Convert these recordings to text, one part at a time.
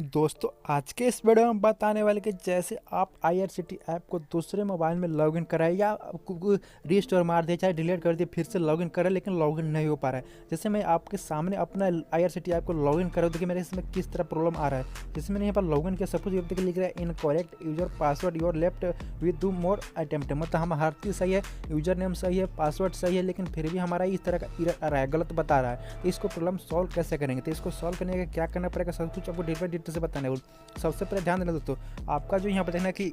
दोस्तों आज के इस वीडियो में बताने वाले कि जैसे आप आईआरसीटी ऐप को दूसरे मोबाइल में लॉगिन कराए या रीस्टोर मार दे चाहे डिलीट कर दिए फिर से लॉगिन करें लेकिन लॉगिन नहीं हो पा रहा है। जैसे मैं आपके सामने अपना आईआरसीटी ऐप को लॉगिन करूँ देखिए मेरे इसमें किस तरह प्रॉब्लम आ रहा है। जैसे मैंने यहाँ पर लॉगिन किया सब कुछ देखिए लिख रहा है incorrect user password your left with do more attempt, मतलब हम हर चीज़ सही है, यूजर नेम सही है, पासवर्ड सही है, लेकिन फिर भी हमारा इस तरह का एरर आ रहा है, गलत बता रहा है। तो इसको प्रॉब्लम सॉल्व कैसे करेंगे, तो इसको सॉल्व करने के क्या करना पड़ेगा सब कुछ आपको डिटेल से बताने वाला। सबसे पहले ध्यान देना दोस्तों, आपका जो यहाँ पर देखना कि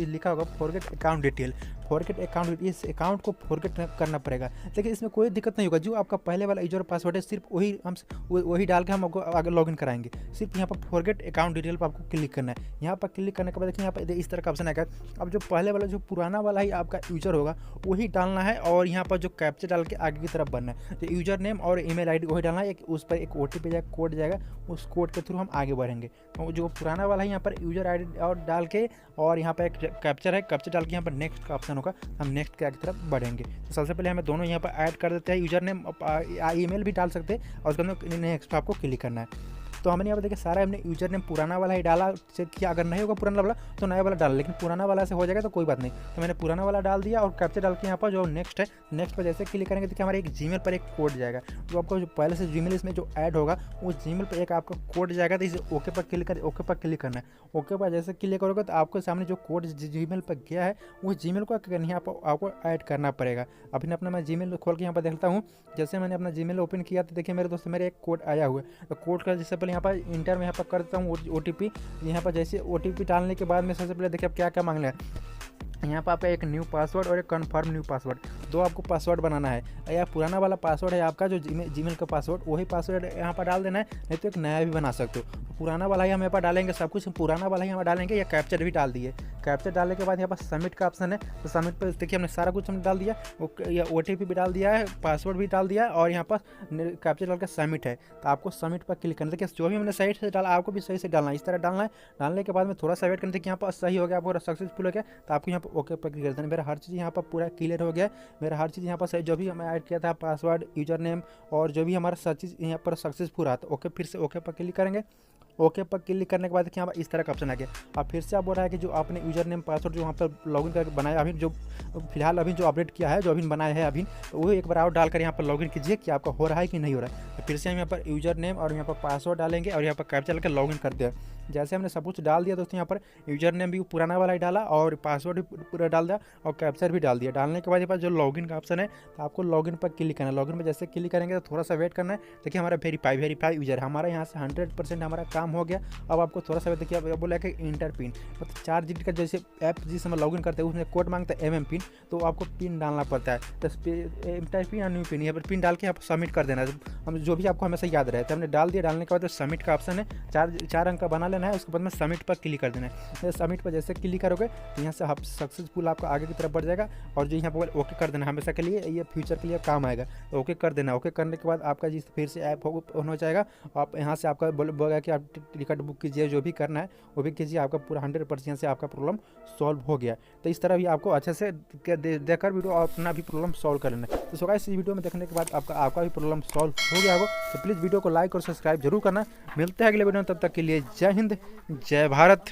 लिखा होगा forget account detail, forget account, इस अकाउंट को फॉरगेट करना पड़ेगा। लेकिन इसमें कोई दिक्कत नहीं होगा, जो आपका पहले वाला यूजर पासवर्ड है सिर्फ वही डाल के हम आपको आगे लॉगिन कराएंगे। सिर्फ यहाँ पर फॉरगेट अकाउंट डिटेल पर आपको क्लिक करना है। यहाँ पर क्लिक करने के बाद देखिए यहाँ पर इस तरह का ऑप्शन आएगा। अब जो पहले वाला जो पुराना वाला ही आपका यूजर होगा वही डालना है और यहाँ पर जो कैप्चर डाल के आगे की तरफ बनना है। तो यूजर नेम और ईमेल आईडी वही डालना है, उस पर एक ओटीपी जाएगा, कोड जाएगा, उस कोड के थ्रू हम आगे बढ़ेंगे। तो जो पुराना वाला है यहाँ पर यूजर आईडी और डाल के और यहाँ पर एक कैप्चर है, कैप्चर डाल के यहाँ पर नेक्स्ट का ऑप्शन होगा, हम नेक्स्ट के आगे की तरफ बढ़ेंगे। तो सबसे पहले हमें दोनों यहाँ पर ऐड कर देते हैं, यूजर नेम ईमेल भी डाल सकते हैं और उसके अंदर नेक्स्ट आपको क्लिक करना है। तो हमने यहाँ पर देखिए सारा हमने यूजर नेम पुराना वाला ही डाला, चेक किया, अगर नहीं होगा पुराना वाला तो नया वाला डाला, लेकिन पुराना वाला से हो जाएगा तो कोई बात नहीं। तो मैंने पुराना वाला डाल दिया और कैप्चर डाल के यहाँ पर जो नेक्स्ट है, नेक्स्ट पर जैसे क्लिक करेंगे देखिए हमारे एक जीमेल पर एक कोड जाएगा, जो आपको जो पहले से जीमेल इसमें जो ऐड होगा उस जीमेल पर एक आपका कोड जाएगा। तो इसे ओके पर क्लिक कर, ओके पर क्लिक करना है। ओके पर जैसे क्लिक करोगे तो आपको सामने जो कोड जीमेल पर गया है उस जीमेल को यहाँ पर आपको ऐड करना पड़ेगा। अभी अपना मैं जीमेल खोल के यहाँ पर देखता हूँ। जैसे मैंने अपना जीमेल ओपन किया तो देखिए मेरे दोस्त मेरे एक कोड आया हुआ है। तो कोड का जैसे पहले यहाँ पर इंटर में पर करता हूँ ओटीपी। यहाँ पर जैसे ओटीपी डालने के बाद में सबसे पहले देखिए अब क्या क्या मांगना है। यहाँ पर आपका एक न्यू पासवर्ड और एक कन्फर्म न्यू पासवर्ड, दो आपको पासवर्ड बनाना है। या पुराना वाला पासवर्ड है आपका जो जीमेल का पासवर्ड वही पासवर्ड यहाँ पर डाल देना है, नहीं तो एक नया भी बना सकते हो। पुराना वाला ही हम यहाँ पर डालेंगे, सब कुछ पुराना वाला ही हम डालेंगे। या कैप्चर भी डाल दिए, कैप्चर डालने के बाद यहाँ पर सबमिट का ऑप्शन है, तो सबमिट पर देखिए हमने सारा कुछ हमने डाल दिया, या ओटीपी भी डाल दिया है, पासवर्ड भी डाल दिया और यहाँ पर कैप्चर डाल के सबमिट है। तो आपको सबमिट पर क्लिक करना, देखिए जो भी हमने सही से डाला आपको भी सही से डालना है, इस तरह डालना है। डालने के बाद में थोड़ा सा वेट करना, देखिए यहाँ पर सही हो गया, आपको सक्सेसफुल हो गया, तो आपको यहाँ पर ओके पर क्लिक कर देना। मेरा हर चीज़ यहाँ पर पूरा क्लियर हो गया, मेरा हर चीज़ यहाँ पर सही, जो भी हमें ऐड किया था पासवर्ड यूजर नेम और जो भी हमारा सब चीज़ यहाँ पर सक्सेसफुल रहा। तो ओके फिर से ओके पर क्लिक करेंगे। ओके पर क्लिक करने के बाद देखिए यहाँ पर इस तरह का ऑप्शन आ गया। अब फिर से आप बोल रहा है कि जो आपने यूजर नेम पासवर्ड जो वहाँ पर लॉगिन करके बनाया अभी, जो फिलहाल अभी जो अपडेट किया है, जो अभी बनाया है अभी, तो वो एक बार और डालकर यहाँ पर लॉगिन कीजिए कि आपका हो रहा है कि नहीं हो रहा है। तो फिर से हम यहाँ पर यूजर नेम और यहाँ पर पासवर्ड डालेंगे और यहाँ पर कैप्चर करके लॉगिन करते हैं। जैसे हमने सब कुछ डाल दिया दोस्तों, यहाँ पर यूजर नेम भी पुराना वाला ही डाला और पासवर्ड भी पूरा डाल दिया और कैप्चर भी डाल दिया। डालने के बाद यहाँ पर जो लॉगिन का ऑप्शन है तो आपको लॉगिन पर क्लिक करना है। लॉगिन पर जैसे क्लिक करेंगे तो थोड़ा सा वेट करना है। देखिए हमारा वेरीफाई यूजर हमारा यहाँ से 100% हमारा काम हो गया। अब आपको थोड़ा सा देखिए अब बोला कि इंटर पिन, मतलब 4 डिजिट का जैसे ऐप जिस समय लॉगिन करते हैं उसमें कोड मांगता है एमएम पिन, तो आपको पिन डालना पड़ता है। तो इंटर पिन और न्यू पिन यहाँ पर पिन डाल के आप सबमिट कर देना है, हम जो भी आपको हमेशा याद रहे। तो हमने डाल दिया, डालने के बाद सबमिट का ऑप्शन है, 4 अंक का बना लेना है, उसके बाद में सबमिट पर क्लिक कर देना है। सबमिट पर जैसे क्लिक करोगे तो यहाँ से आप सक्सेसफुल आपका आगे की तरफ बढ़ जाएगा। और जो यहाँ पर ओके कर देना हमेशा के लिए, ये फ्यूचर के लिए काम आएगा, तो ओके कर देना। ओके करने के बाद आपका जिस फिर से ऐप ऑन हो जाएगा। आप यहाँ से आपका बोलेगा कि आप टिकट बुक कीजिए, जो भी करना है वो भी कीजिए, आपका पूरा 100% से आपका प्रॉब्लम सॉल्व हो गया। तो इस तरह भी आपको अच्छे से देखकर वीडियो अपना भी प्रॉब्लम सॉल्व कर लेना। तो सो गाइस इस वीडियो में देखने के बाद आपका भी प्रॉब्लम सॉल्व हो गया होगा। तो प्लीज़ वीडियो को लाइक और सब्सक्राइब जरूर करना। मिलते हैं अगले वीडियो में, तब तक के लिए जय हिंद जय भारत।